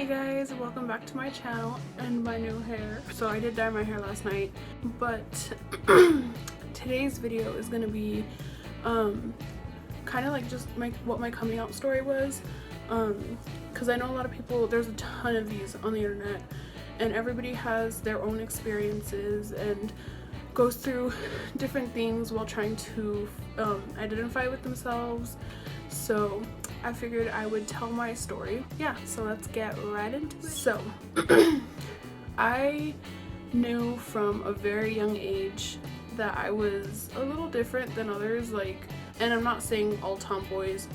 Hey guys, welcome back to my channel and my new hair. So I did dye my hair last night, but today's video is gonna be kind of like just what my coming out story was, because I know a lot of people, there's a ton of these on the internet and everybody has their own experiences and goes through different things while trying to identify with themselves. So I figured I would tell my story. Yeah, so let's get right into it. So I knew from a very young age that I was a little different than others, and I'm not saying all tomboys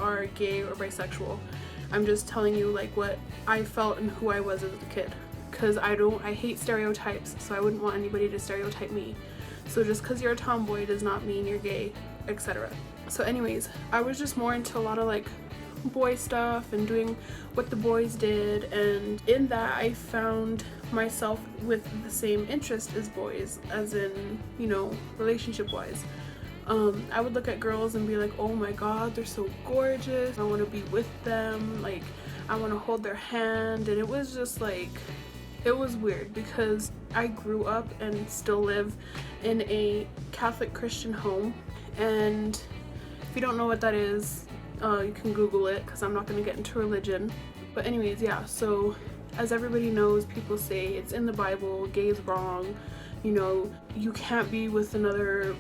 are gay or bisexual. I'm just telling you what I felt and who I was as a kid, because I hate stereotypes, so I wouldn't want anybody to stereotype me. So just because you're a tomboy does not mean you're gay, etc. So anyways, I was just more into a lot of boy stuff and doing what the boys did, and in that I found myself with the same interest as boys, as in, relationship wise. I would look at girls and be like, oh my god, they're so gorgeous, I want to be with them, I want to hold their hand. And it was just it was weird because I grew up and still live in a Catholic Christian home, and if you don't know what that is, you can Google it, because I'm not going to get into religion. But anyways, yeah, so as everybody knows, people say it's in the Bible, gay is wrong, you can't be with another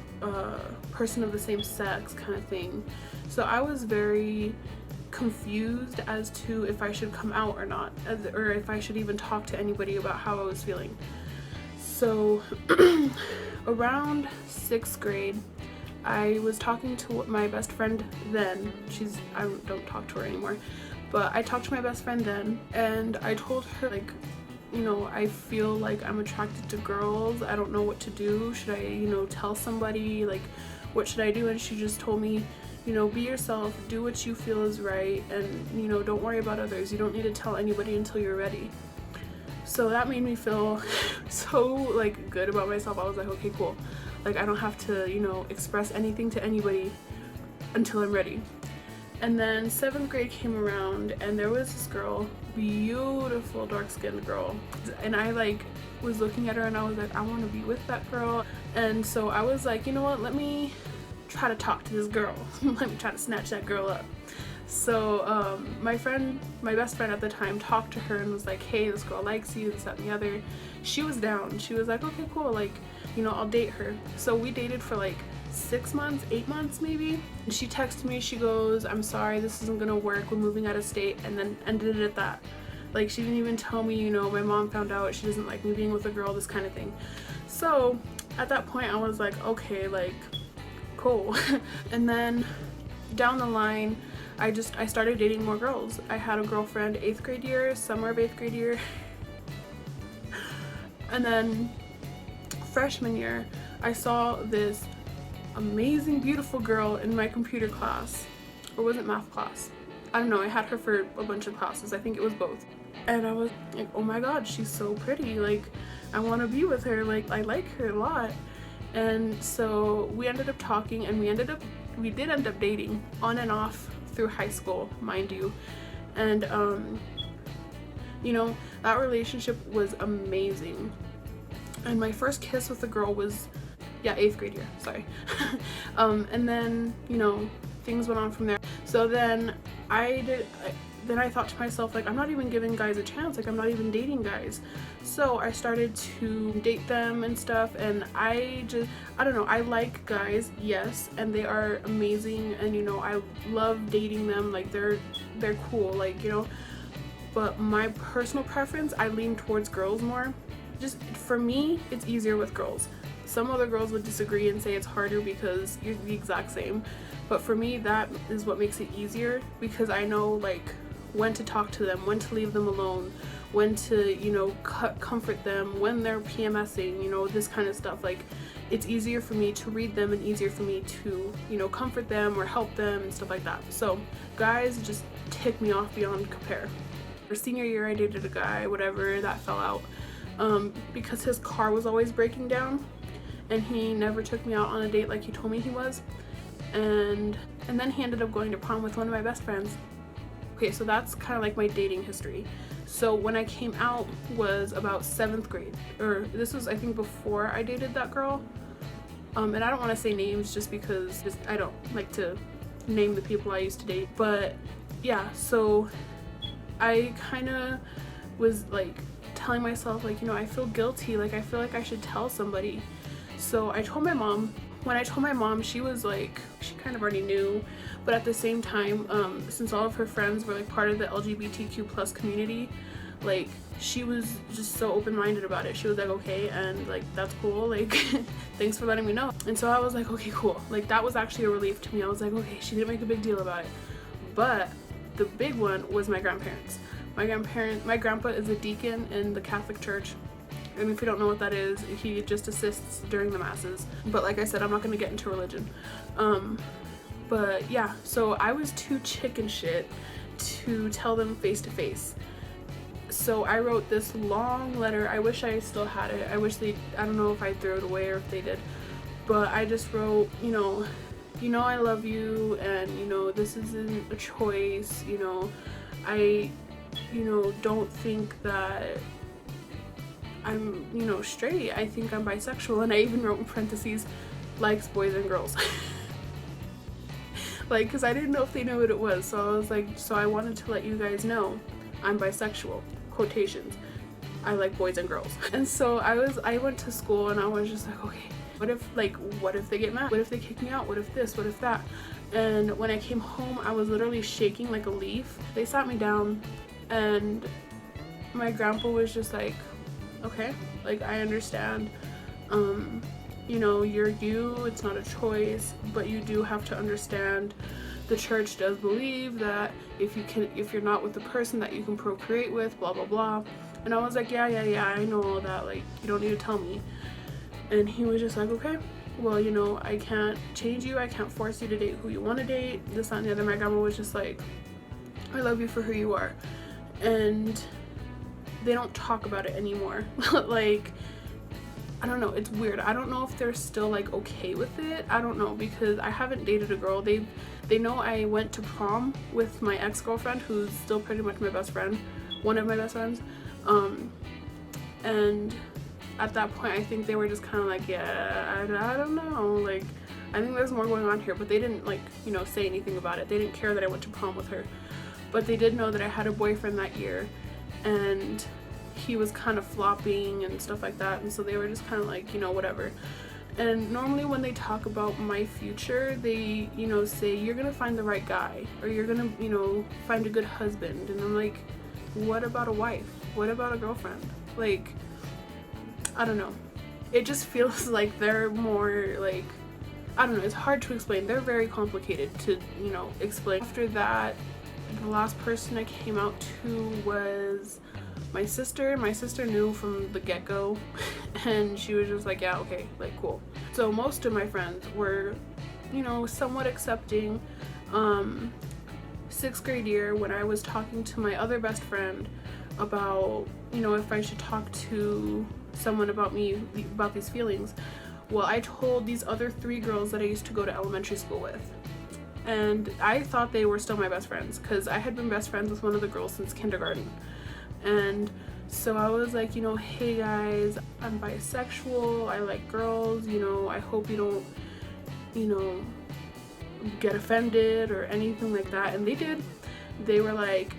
person of the same sex kind of thing. So I was very confused as to if I should come out or not, or if I should even talk to anybody about how I was feeling. So around 6th grade, I was talking to my best friend then. I don't talk to her anymore, but I talked to my best friend then, and I told her I feel like I'm attracted to girls. I don't know what to do. Should I tell somebody? What should I do? And she just told me, be yourself, do what you feel is right, and don't worry about others. You don't need to tell anybody until you're ready. So that made me feel so good about myself. I was like, okay, cool. I don't have to, express anything to anybody until I'm ready. And then 7th grade came around, and there was this girl, beautiful dark-skinned girl, and I was looking at her and I was like, I want to be with that girl. And so I was like, you know what, let me try to talk to this girl. Let me try to snatch that girl up. So my best friend at the time, talked to her and was like, hey, this girl likes you, this, that, and the other. She was down. She was like, okay, cool, I'll date her. So we dated for 6 months, 8 months maybe. And she texted me, she goes, I'm sorry, this isn't gonna work, we're moving out of state, and then ended it at that. She didn't even tell me, my mom found out, she doesn't like me being with a girl, this kind of thing. So at that point I was like, okay, cool. And then down the line, I started dating more girls. I had a girlfriend 8th grade year, summer of 8th grade year. And then freshman year, I saw this amazing, beautiful girl in my computer class. Or was it math class? I don't know, I had her for a bunch of classes. I think it was both. And I was like, oh my god, she's so pretty. I want to be with her. I like her a lot. And so we ended up talking, and we did end up dating on and off through high school, mind you. And that relationship was amazing. And my first kiss with a girl was 8th grade year, sorry. And then things went on from there. So then I thought to myself, I'm not even giving guys a chance, I'm not even dating guys. So I started to date them and stuff, and I don't know, I like guys, yes, and they are amazing, and I love dating them, they're cool, but my personal preference, I lean towards girls more. Just for me, it's easier with girls. Some other girls would disagree and say it's harder because you're the exact same, but for me, that is what makes it easier, because I know when to talk to them, when to leave them alone, when to comfort them when they're PMSing, this kind of stuff. It's easier for me to read them and easier for me to comfort them or help them and stuff like that. So guys just tick me off beyond compare. For senior year, I dated a guy, whatever, that fell out because his car was always breaking down, and he never took me out on a date like he told me he was. And then he ended up going to prom with one of my best friends. Okay, so that's kind of my dating history. So when I came out was about 7th grade, or this was I think before I dated that girl. And I don't want to say names just because I don't like to name the people I used to date. But yeah, so I kind of was like telling myself, like, you know, I feel guilty, like I feel like I should tell somebody. So I told my mom. When I told my mom, she was like, she kind of already knew, but at the same time, since all of her friends were like part of the LGBTQ plus community, like she was just so open-minded about it. She was like, okay, and like that's cool, like thanks for letting me know. And so I was like, okay, cool. Like that was actually a relief to me. I was like, okay, she didn't make a big deal about it. But the big one was my grandparents. My grandpa is a deacon in the Catholic Church. And if you don't know what that is, he just assists during the masses. But like I said, I'm not going to get into religion. But yeah, so I was too chicken shit to tell them face to face. So I wrote this long letter. I wish I still had it. I don't know if I threw it away or if they did. But I just wrote, you know, I love you, and you know, this isn't a choice, you know, I, you know, don't think that I'm, you know, straight. I think I'm bisexual. And I even wrote in parentheses, likes boys and girls. Like, because I didn't know if they knew what it was. So I was like, so I wanted to let you guys know I'm bisexual, quotations. I like boys and girls. And so I went to school and I was just like, okay, what if they get mad? What if they kick me out? What if this? What if that? And when I came home, I was literally shaking like a leaf. They sat me down and my grandpa was just like, okay, like I understand, you know, you're you, it's not a choice, but you do have to understand the church does believe that if you're not with the person that you can procreate with, blah blah blah. And I was like, yeah, I know all that, like you don't need to tell me. And he was just like, okay, well, you know, I can't change you, I can't force you to date who you want to date, this, that, and the other. My grandma was just like, I love you for who you are. And they don't talk about it anymore. Like, I don't know, it's weird. I don't know if they're still like okay with it. I don't know, because I haven't dated a girl. They know I went to prom with my ex-girlfriend, who's still pretty much my best friend, one of my best friends. And at that point I think they were just kind of like, yeah, I don't know, like I think there's more going on here. But they didn't, like, you know, say anything about it. They didn't care that I went to prom with her, but they did know that I had a boyfriend that year and he was kind of flopping and stuff like that. And so they were just kind of like, you know, whatever. And normally when they talk about my future, they, you know, say you're gonna find the right guy, or you're gonna, you know, find a good husband. And I'm like, what about a wife? What about a girlfriend? Like, I don't know. It just feels like they're more like, I don't know, it's hard to explain. They're very complicated to, you know, explain. After that, the last person I came out to was my sister. My sister knew from the get-go, and she was just like, yeah, okay, like cool. So most of my friends were, you know, somewhat accepting. 6th grade year, when I was talking to my other best friend about, you know, if I should talk to someone about me, about these feelings, well, I told these other 3 girls that I used to go to elementary school with. And I thought they were still my best friends, because I had been best friends with one of the girls since kindergarten. And so I was like, you know, hey guys, I'm bisexual, I like girls, you know, I hope you don't, you know, get offended or anything like that. And they did. They were like,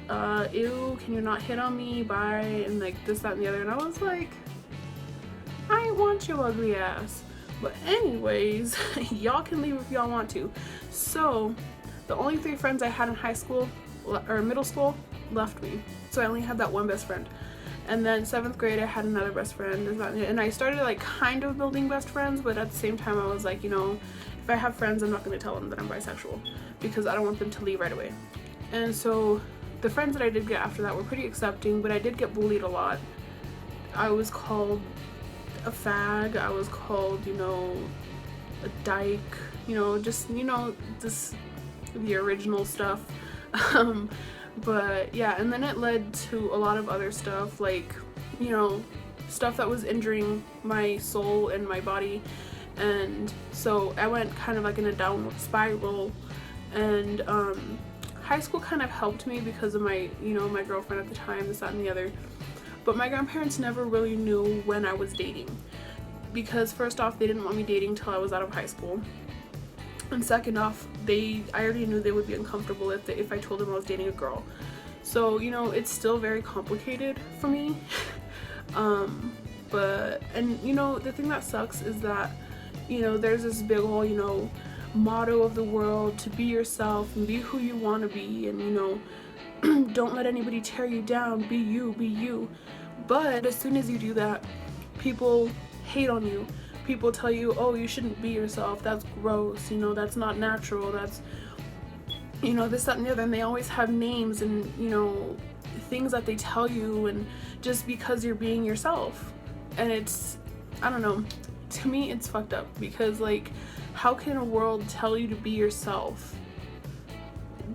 ew, can you not hit on me, bye, and like this, that, and the other. And I was like, I ain't want your ugly ass. But anyways, y'all can leave if y'all want to. So the only 3 friends I had in high school or middle school left me. So I only had that one best friend. And then 7th grade I had another best friend, and I started like kind of building best friends, but at the same time I was like, you know, if I have friends, I'm not going to tell them that I'm bisexual, because I don't want them to leave right away. And so the friends that I did get after that were pretty accepting, but I did get bullied a lot. I was called a fag, I was called, you know, a dyke, you know, just, you know, the original stuff. But yeah, and then it led to a lot of other stuff, like, you know, stuff that was injuring my soul and my body. And so I went kind of like in a downward spiral, and high school kind of helped me because of my, you know, my girlfriend at the time, this, that, and the other. But my grandparents never really knew when I was dating, because first off, they didn't want me dating till I was out of high school, and second off, I already knew they would be uncomfortable if I told them I was dating a girl. So, you know, it's still very complicated for me. But, and you know, the thing that sucks is that, you know, there's this big whole, you know, motto of the world to be yourself and be who you want to be, and, you know, don't let anybody tear you down, be you, be you. But as soon as you do that, people hate on you. People tell you, oh, you shouldn't be yourself, that's gross, you know, that's not natural, that's, you know, this, that, and the other. And they always have names and, you know, things that they tell you, and just because you're being yourself. And it's, I don't know, to me it's fucked up, because like, how can a world tell you to be yourself,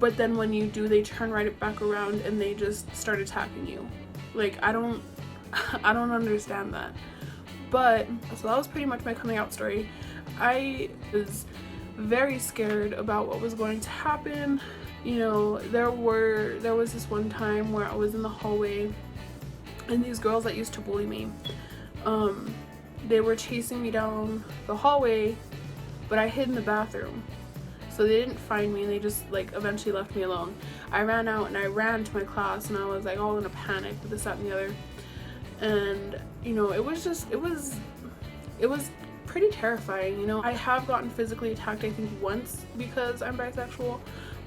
but then when you do, they turn right back around and they just start attacking you? Like, I don't understand that. But so that was pretty much my coming out story. I was very scared about what was going to happen. You know, there was this one time where I was in the hallway, and these girls that used to bully me, they were chasing me down the hallway, but I hid in the bathroom. So they didn't find me, and they just like eventually left me alone. I ran out and I ran to my class, and I was like all in a panic with this, that, and the other. And you know, it was pretty terrifying. You know, I have gotten physically attacked, I think, once because I'm bisexual,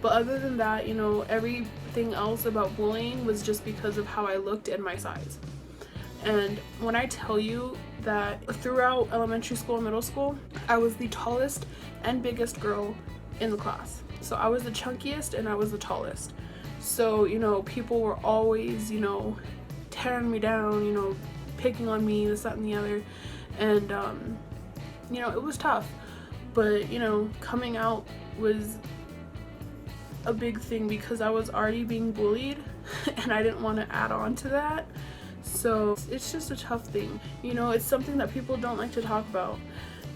but other than that, you know, everything else about bullying was just because of how I looked and my size. And when I tell you that throughout elementary school and middle school, I was the tallest and biggest girl in the class. So I was the chunkiest and I was the tallest. So, you know, people were always, you know, tearing me down, you know, picking on me, this, that, and the other. And, you know, it was tough. But, you know, coming out was a big thing because I was already being bullied and I didn't want to add on to that. So it's just a tough thing. You know, it's something that people don't like to talk about.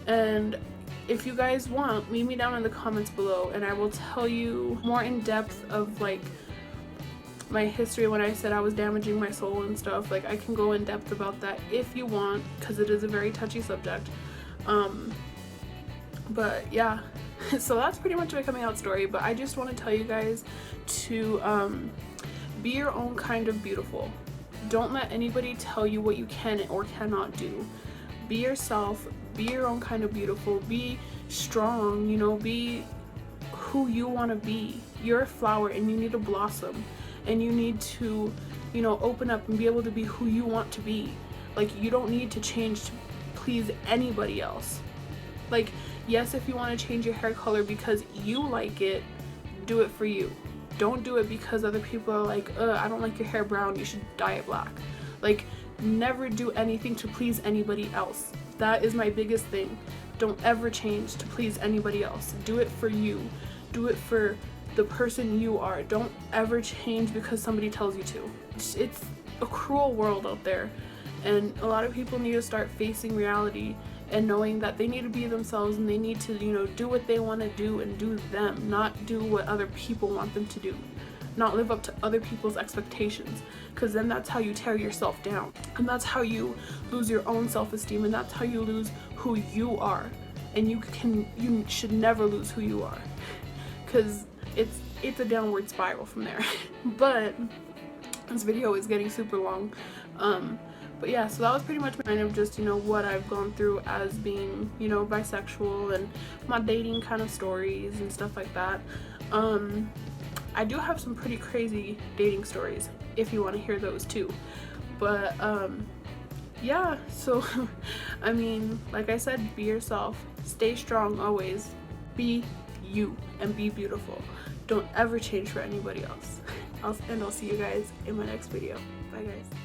And if you guys want, leave me down in the comments below and I will tell you more in depth of like my history when I said I was damaging my soul and stuff. Like, I can go in depth about that if you want, because it is a very touchy subject. But yeah, so that's pretty much my coming out story. But I just want to tell you guys to be your own kind of beautiful. Don't let anybody tell you what you can or cannot do. Be yourself, be your own kind of beautiful, be strong, you know, be who you want to be. You're a flower and you need to blossom, and you need to, you know, open up and be able to be who you want to be. Like, you don't need to change to please anybody else. Like, yes, if you want to change your hair color because you like it, do it for you. Don't do it because other people are like, I don't like your hair brown, you should dye it black. Like, never do anything to please anybody else. That is my biggest thing. Don't ever change to please anybody else. Do it for you. Do it for the person you are. Don't ever change because somebody tells you to. It's a cruel world out there, and a lot of people need to start facing reality and knowing that they need to be themselves, and they need to, you know, do what they want to do and do them, not do what other people want them to do, not live up to other people's expectations, because then that's how you tear yourself down, and that's how you lose your own self-esteem, and that's how you lose who you are. And you should never lose who you are, because it's a downward spiral from there. But this video is getting super long. But yeah, so that was pretty much kind of just, you know, what I've gone through as being, you know, bisexual, and my dating kind of stories and stuff like that. I do have some pretty crazy dating stories if you want to hear those too. But yeah, so I mean, like I said, be yourself, stay strong always, be you, and be beautiful. Don't ever change for anybody else. I'll see you guys in my next video. Bye guys.